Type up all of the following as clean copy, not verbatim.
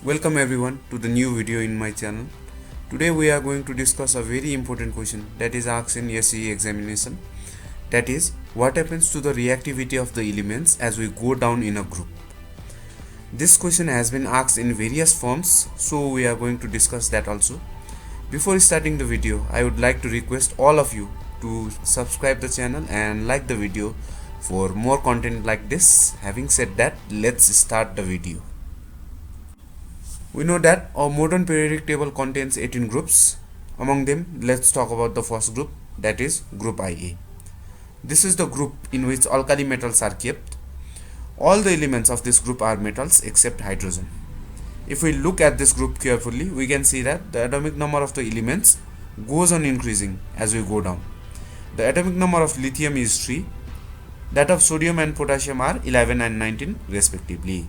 Welcome everyone to the new video in my channel. Today we are going to discuss a very important question that is asked in SCE examination. That is, what happens to the reactivity of the elements as we go down in a group? This question has been asked in various forms, so we are going to discuss that also. Before starting the video, I would like to request all of you to subscribe the channel and like the video for more content like this. Having said that, let's start the video. We know that our modern periodic table contains 18 groups. Among them, let's talk about the first group, that is group Ia. This is the group in which alkali metals are kept. All the elements of this group are metals except hydrogen. If we look at this group carefully, we can see that the atomic number of the elements goes on increasing as we go down. The atomic number of lithium is 3. That of sodium and potassium are 11 and 19 respectively.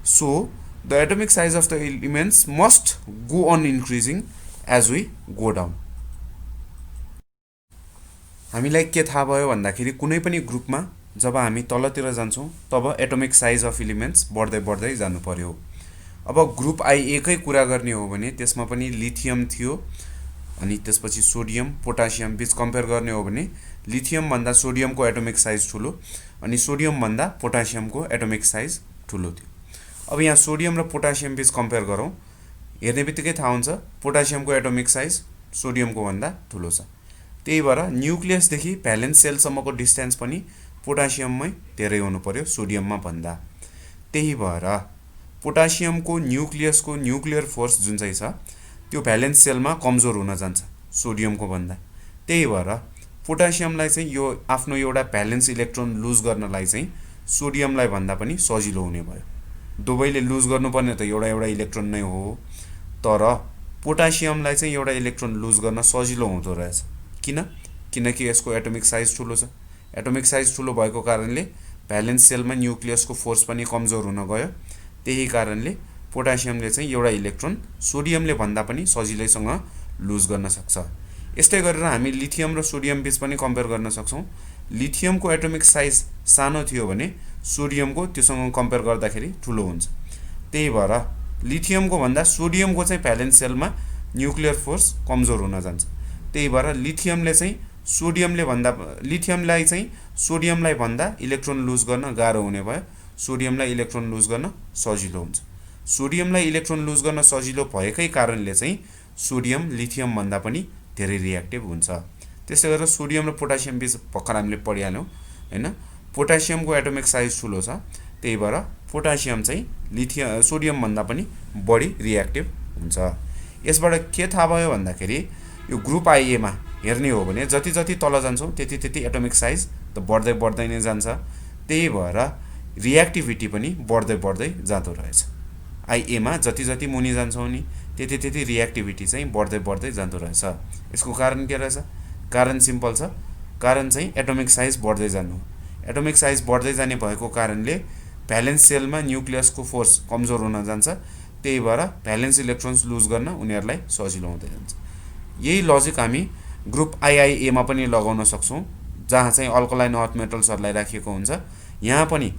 So, the atomic size of the elements must go on increasing as we go down. हामीलाई के थाहा भयो भन्दाखेरि कुनै पनि ग्रुपमा जब हामी तलतिर जान्छौं तब एटोमिक साइज अफ एलिमेन्ट्स बढ्दै बढ्दै जानु पर्यो। अब ग्रुप Ia कै कुरा गर्ने हो भने त्यसमा पनि लिथियम थियो अनि त्यसपछि सोडियम पोटासियम बीच कम्पेयर गर्ने हो भने लिथियम भन्दा सोडियमको एटोमिक साइज ठुलो अनि सोडियम भन्दा पोटासियमको एटोमिक साइज ठुलो थियो। अब यहाँ सोडियम र पोटासियम बीच कम्पेयर गरौँ, हेर्नेबित्तिकै थाहा हुन्छ पोटासियमको एटोमिक साइज सोडियमको भन्दा ठुलो छ। त्यही भएर न्यूक्लियसदेखि भ्यालेन्स सेलसम्मको डिस्टेन्स पनि पोटासियममै धेरै हुनु पर्यो सोडियममा भन्दा। त्यही भएर पोटासियमको न्यूक्लियसको न्यूक्लियर फोर्स जुन चाहिँ छ त्यो भ्यालेन्स सेलमा कमजोर हुन जान्छ सोडियमको भन्दा। त्यही भएर पोटासियमलाई चाहिँ यो आफ्नो एउटा भ्यालेन्स इलेक्ट्रोन लुज गर्नलाई चाहिँ सोडियमलाई भन्दा पनि सजिलो हुने भयो। दुवैले लुज गर्नुपर्ने त एउटा एउटा इलेक्ट्रोन नै हो, तर पोटासियमलाई चाहिँ एउटा इलेक्ट्रोन लुज गर्न सजिलो हुँदो रहेछ। किनकि यसको एटोमिक साइज ठुलो छ। एटोमिक साइज ठुलो भएको कारणले भ्यालेन्स सेलमा न्यूक्लियसको फोर्स पनि कमजोर हुन गयो। त्यही कारणले पोटासियमले चाहिँ एउटा इलेक्ट्रोन सोडियमले भन्दा पनि सजिलैसँग लुज गर्न सक्छ। यस्तै गरेर हामी लिथियम र सोडियम बीच पनि कम्पेयर गर्न सक्छौं। लिथियमको एटोमिक साइज सानो थियो भने सोडियमको त्योसँग कम्पेयर गर्दाखेरि ठुलो हुन्छ। त्यही भएर लिथियमको भन्दा सोडियमको चाहिँ भ्यालेन्स सेलमा न्यूक्लियर फोर्स कमजोर हुन जान्छ। त्यही भएर लिथियमलाई चाहिँ सोडियमलाई भन्दा इलेक्ट्रोन लुज गर्न गाह्रो हुने भयो, सोडियमलाई इलेक्ट्रोन लुज गर्न सजिलो हुन्छ। सोडियमलाई इलेक्ट्रोन लुज गर्न सजिलो भएकै कारणले चाहिँ सोडियम लिथियम भन्दा पनि धेरै रिएक्टिभ हुन्छ। त्यसै गरेर सोडियम र पोटासियम बीच भर्खर हामीले पढिहाल्यौं हैन, पोटासियमको एटोमिक साइज ठुलो छ। त्यही भएर पोटासियम चाहिँ सोडियम भन्दा पनि बढी रिएक्टिभ हुन्छ। यसबाट के थाहा भयो भन्दाखेरि यो ग्रुप Ia मा हेर्ने हो भने जति जति तल जान्छौं त्यति त्यति एटोमिक साइज त बढ्दै बढ्दै नै जान्छ। त्यही भएर रिएक्टिभिटी पनि बढ्दै बढ्दै जाँदो रहेछ। Ia मा जति जति मुनि जान्छौं नि त्यति त्यति रिएक्टिभिटी चाहिँ बढ्दै बढ्दै जाँदो रहेछ। यसको कारण के रहेछ? कारण सिम्पल छ। कारण चाहिँ एटोमिक साइज बढ्दै जानु। एटोमिक साइज बढ्दै जाने भएको कारणले भ्यालेन्स सेलमा न्यूक्लियसको फोर्स कमजोर हुन जान्छ। त्यही भएर भ्यालेन्स इलेक्ट्रोन्स लुज गर्न उनीहरुलाई सजिलो हुँदै जान्छ। यही लजिक हामी ग्रुप Iia मा पनि लगाउन सक्छौं, जहाँ चाहिँ अल्कलाइन अर्थ मेटल्सहरुलाई राखिएको हुन्छ। यहाँ पनि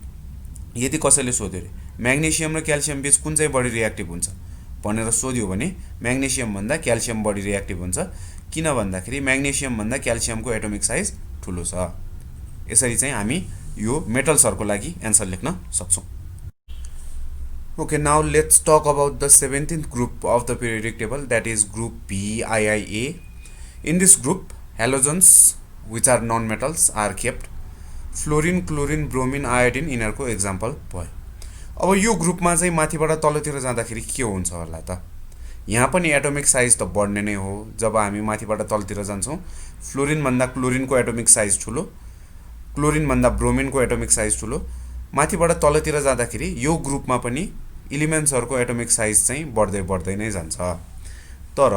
यदि कसैले सोध्यो रे म्याग्नेशियम र क्याल्सियम बीच कुन चाहिँ बढी रिएक्टिभ हुन्छ भनेर सोध्यो भने म्याग्नेशियम भन्दा क्याल्सियम बढी रिएक्टिभ हुन्छ। किन भन्दाखेरि म्याग्नेशियम भन्दा क्याल्सियमको एटोमिक साइज ठुलो छ। यसरी चाहिँ हामी यो मेटल्सहरुको लागि आन्सर लेख्न सक्छौं। Okay, now let's talk about the 17th group of the periodic table, that is group Biia. In this group, halogens, which are non-metals, are kept. Fluorine, chlorine, bromine, iodine यिनीहरुको एक्जाम्पल भयो। अब यो ग्रुपमा चाहिँ माथिबाट तलतिर जाँदाखेरि के हुन्छ होला त? यहाँ पनि एटोमिक साइज त बढ्ने नै हो। जब हामी माथिबाट तलतिर जान्छौं, फ्लोरिन भन्दा क्लोरिनको एटोमिक साइज ठुलो, क्लोरिन भन्दा ब्रोमिनको एटोमिक साइज ठुलो। माथिबाट तलतिर जाँदाखेरि यो ग्रुपमा पनि एलिमेन्ट्सहरुको एटोमिक साइज चाहिँ बढ्दै बढ्दै नै जान्छ। तर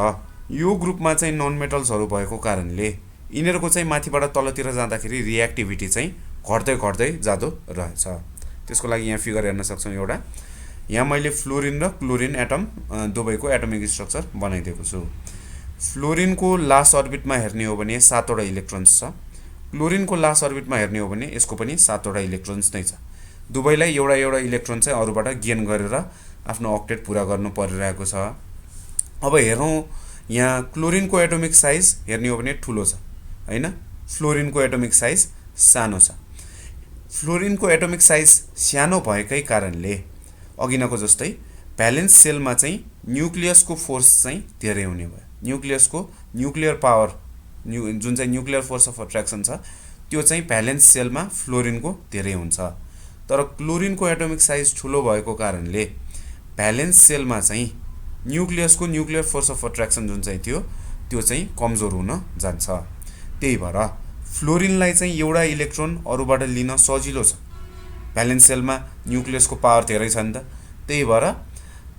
यो ग्रुपमा चाहिँ नन मेटल्सहरु भएको कारणले यिनीहरुको चाहिँ माथिबाट तलतिर जाँदाखेरि रिएक्टिभिटी चाहिँ घट्दै घट्दै जाँदो रहेछ। त्यसको लागि यहाँ फिगर हेर्न सक्छौं एउटा। यहाँ मैले फ्लोरिन र क्लोरिन एटम दुवैको एटोमिक स्ट्रक्चर बनाइदिएको छु। फ्लोरिनको लास्ट अर्बिटमा हेर्ने हो भने 7 वटा इलेक्ट्रोन्स छ। क्लोरिनको लास्ट अर्बिटमा हेर्ने हो भने यसको पनि 7 वटा इलेक्ट्रोन्स नै छ। दुवैलाई एउटा एउटा इलेक्ट्रोन चाहिँ अरुबाट गेन गरेर आफ्नो अक्टेट पूरा गर्नु परिरहेको छ। अब हेरौँ यहाँ क्लोरिनको एटोमिक साइज हेर्ने हो भने ठुलो छ हैन, फ्लोरिनको एटोमिक साइज सानो छ। फ्लोरिनको एटोमिक साइज सानो भएकै कारणले अघिनको जस्तै भ्यालेन्स सेलमा चाहिँ न्युक्लियसको फोर्स चाहिँ धेरै हुने भयो। न्युक्लियसको न्युक्लियर पावर जुन चाहिँ न्युक्लियर फोर्स अफ अट्र्याक्सन छ त्यो चाहिँ भ्यालेन्स सेलमा फ्लोरिनको धेरै हुन्छ। तर क्लोरिनको एटोमिक साइज ठुलो भएको कारणले भ्यालेन्स सेलमा चाहिँ न्युक्लियसको न्युक्लियर फोर्स अफ अट्र्याक्सन जुन चाहिँ थियो त्यो चाहिँ कमजोर हुन जान्छ। त्यही भएर फ्लोरिनलाई चाहिँ एउटा इलेक्ट्रोन अरूबाट लिन सजिलो छ। भ्यालेन्स सेलमा न्युक्लियसको पावर धेरै छ नि त, त्यही भएर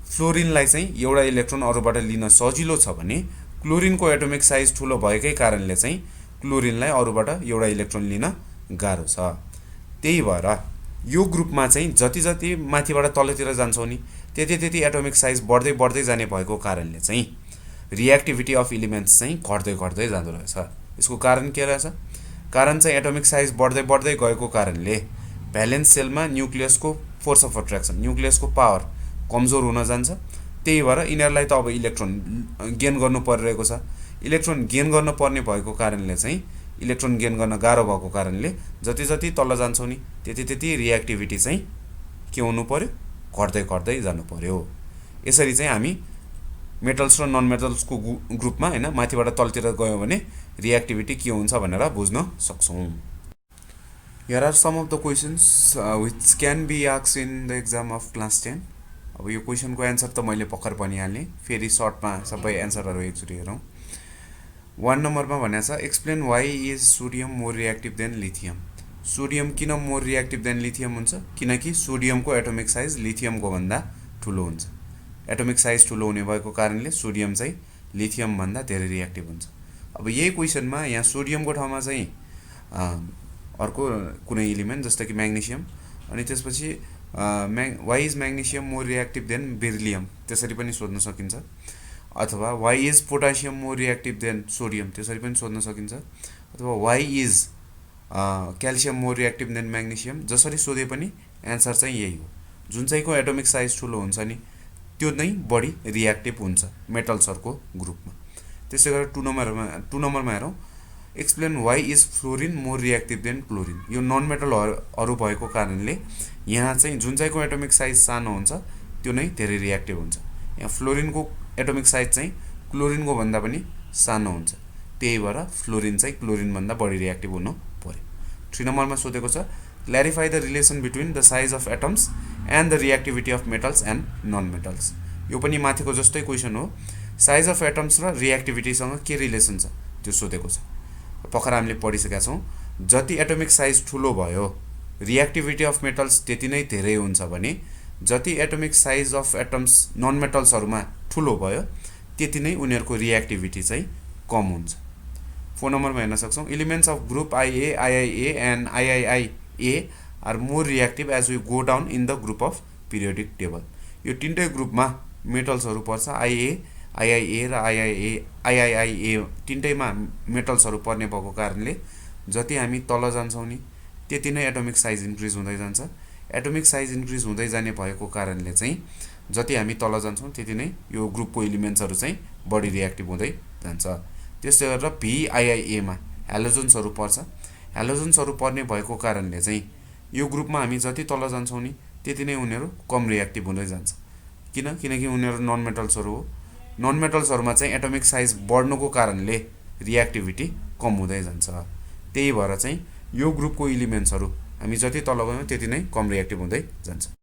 फ्लोरिनलाई चाहिँ एउटा इलेक्ट्रोन अरूबाट लिन सजिलो छ भने क्लोरिनको एटोमिक साइज ठुलो भएकै कारणले चाहिँ क्लोरिनलाई अरूबाट एउटा इलेक्ट्रोन लिन गाह्रो छ। त्यही भएर यो ग्रुपमा चाहिँ जति जति माथिबाट तलतिर जान्छौँ नि त्यति त्यति एटोमिक साइज बढ्दै बढ्दै जाने भएको कारणले चाहिँ रिएक्टिभिटी अफ इलिमेन्ट्स चाहिँ घट्दै घट्दै जाँदो रहेछ। यसको कारण के रहेछ? कारण चाहिँ एटोमिक साइज बढ्दै बढ्दै गएको कारणले भ्यालेन्स सेलमा न्युक्लियसको फोर्स अफ अट्र्याक्सन न्युक्लियसको पावर कमजोर हुन जान्छ। त्यही भएर यिनीहरूलाई त अब इलेक्ट्रोन गेन गर्नु परिरहेको छ। इलेक्ट्रोन गेन गर्न पर्ने भएको कारणले चाहिँ इलेक्ट्रोन गेन गर्न गाह्रो भएको कारणले जति जति तल जान्छौँ नि त्यति त्यति रिएक्टिभिटी चाहिँ के हुनु पर्यो? घट्दै घट्दै जानु पर्यो। यसरी चाहिँ हामी मेटल्स र नन मेटल्सको ग्रुपमा हैन माथिबाट तलतिर गयौँ भने रिएक्टिभिटी के हुन्छ भनेर बुझ्न सक्छौँ। Here are some of the questions which can be asked in the exam of class 10। अब यो क्वेशनको एन्सर त मैले भर्खर भनिहालेँ, फेरि सर्टमा सबै एन्सरहरू एकचोटि हेरौँ। 1 नम्बरमा भनेको छ explain why is sodium more reactive than lithium. Sodium किन मोर रिएक्टिभ देन लिथियम हुन्छ? किनकि सोडियमको एटोमिक साइज लिथियमको भन्दा ठुलो हुन्छ। एटोमिक साइज ठुलो हुने भएको कारणले सोडियम चाहिँ लिथियम भन्दा धेरै रिएक्टिभ हुन्छ। अब यही क्वेशनमा यहाँ सोडियमको ठाउँमा चाहिँ अर्को कुनै इलिमेन्ट जस्तो कि म्याग्नेसियम, अनि त्यसपछि why is magnesium more reactive than beryllium त्यसरी पनि सोध्न सकिन्छ। अथवा why is potassium more reactive than sodium त्यसरी पनि सोध्न सकिन्छ। अथवा why is calcium more reactive than magnesium जसरी सोधे पनि एन्सर चाहिँ यही हो। जुन चाहिँको एटोमिक साइज ठुलो हुन्छ नि त्यो नै बढी रिएक्टिभ हुन्छ मेटल्सहरूको ग्रुपमा। त्यसै गरेर 2 नम्बरमा हेरौँ explain why is fluorine more reactive than chlorine. यो नन मेटलहरू भएको कारणले यहाँ चाहिँ जुन चाहिँको एटोमिक साइज सानो हुन्छ त्यो नै धेरै रिएक्टिभ हुन्छ। यहाँ फ्लोरिनको एटोमिक साइज चाहिँ क्लोरिनको भन्दा पनि सानो हुन्छ, त्यही भएर फ्लोरिन चाहिँ क्लोरिनभन्दा बढी रिएक्टिभ हुनु पर्यो। 3 नम्बरमा सोधेको छ clarify the relation between the size of atoms and the reactivity of metals and non metals. यो पनि माथिको जस्तै क्वेसन हो। साइज अफ एटम्स र रिएक्टिभिटीसँग के रिलेसन छ त्यो सोधेको छ। भर्खर हामीले पढिसकेका छौँ जति एटोमिक साइज ठुलो भयो रिएक्टिभिटी अफ मेटल्स त्यति नै धेरै हुन्छ भने जति atomic size of atoms non मेटल्सहरूमा ठुलो भयो त्यति नै उनीहरूको रिएक्टिभिटी चाहिँ कम हुन्छ। 4 नम्बरमा हेर्न सक्छौँ elements of group IA, IIA and IIIA are more reactive as we go down in the group of periodic table. यो तीनटै ग्रुपमा मेटल्सहरू पर्छ। IA, IIA र IIIA तीनटैमा मेटल्सहरू पर्ने भएको कारणले जति हामी तल जान्छौँ नि त्यति नै एटोमिक साइज इन्क्रिज हुँदै जान्छ। एटोमिक साइज इन्क्रिज हुँदै जाने भएको कारणले चाहिँ जति हामी तल जान्छौँ त्यति नै यो ग्रुपको एलिमेन्ट्सहरू चाहिँ बढी रिएक्टिभ हुँदै जान्छ। त्यसै गरेर VIIA मा हेलोजन्सहरू पर्छ। हेलोजन्सहरू पर्ने भएको कारणले चाहिँ यो ग्रुपमा हामी जति तल जान्छौँ नि त्यति नै उनीहरू कम रिएक्टिभ हुँदै जान्छ। किनकि उनीहरू नन मेटल्सहरू हो। नन मेटल्सहरूमा चाहिँ एटोमिक साइज बढ्नुको कारणले रिएक्टिभिटी कम हुँदै जान्छ। त्यही भएर चाहिँ यो ग्रुपको एलिमेन्ट्सहरू हामी जति तल गयौँ त्यति नै कम रिएक्टिभ हुँदै जान्छ।